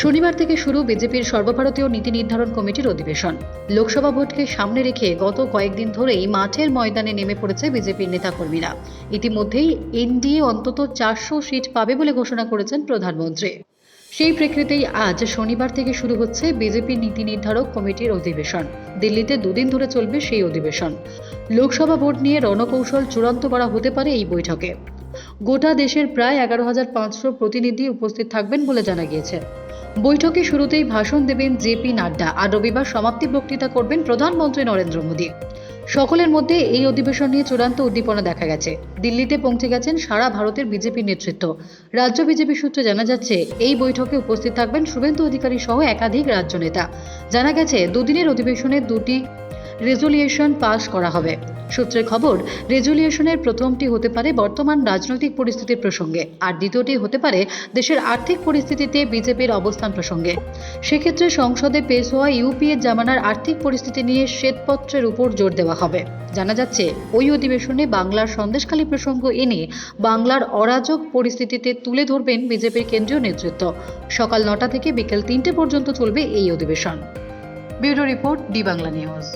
শনিবার থেকে শুরু বিজেপির সর্বভারতীয় নীতি নির্ধারণ কমিটির অধিবেশন। লোকসভা ভোটকে সামনে রেখে গত কয়েকদিন ধরেই মাঠের ময়দানে নেমে পড়েছে বিজেপির নেতাকর্মীরা। ইতিমধ্যেই এনডিএ অন্তত 400 সিট পাবে বলে ঘোষণা করেছেন প্রধানমন্ত্রী। সেই প্রেক্ষিতেই আজ শনিবার থেকে শুরু হচ্ছে বিজেপি নীতি নির্ধারক কমিটির অধিবেশন। দিল্লিতে দুদিন ধরে চলবে সেই অধিবেশন। লোকসভা ভোট নিয়ে রণকৌশল চূড়ান্ত করা হতে পারে এই বৈঠকে। গোটা দেশের প্রায় 11,500 প্রতিনিধি উপস্থিত থাকবেন বলে জানা গিয়েছে। বৈঠকে শুরুতেই ভাষণ দেবেন জেপি নাড্ডা, আর রবিবার সমাপ্তি বক্তৃতা করবেন প্রধানমন্ত্রী নরেন্দ্র মোদী। সকলের মধ্যে এই অধিবেশন নিয়ে চূড়ান্ত উদ্দীপনা দেখা গেছে। দিল্লিতে পৌঁছে গেছেন সারা ভারতের বিজেপি নেতৃত্ব। রাজ্য বিজেপি সূত্রে জানা যাচ্ছে, এই বৈঠকে উপস্থিত থাকবেন শুভেন্দু অধিকারী সহ একাধিক রাজ্য নেতা। জানা গেছে, দুদিনের অধিবেশনে দুটি রেজলিউশন পাস করা হবে। সূত্রের খবর, রেজলিউশনের প্রথমটি হতে পারে বর্তমান রাজনৈতিক পরিস্থিতির প্রসঙ্গে, আর দ্বিতীয়টি হতে পারে দেশের আর্থিক পরিস্থিতিতে বিজেপির অবস্থান প্রসঙ্গে। সেক্ষেত্রে সংসদে পেশ হওয়া ইউপিএ জামানার আর্থিক পরিস্থিতি নিয়ে শ্বেতপত্রের উপর জোর দেওয়া হবে। জানা যাচ্ছে, ওই অধিবেশনে বাংলার সন্দেশখালী প্রসঙ্গ এনে বাংলার অরাজক পরিস্থিতিতে তুলে ধরবেন বিজেপির কেন্দ্রীয় নেতৃত্ব। সকাল 9টা থেকে বিকেল 3টে পর্যন্ত চলবে এই অধিবেশন। Bureau report, D Bangla news.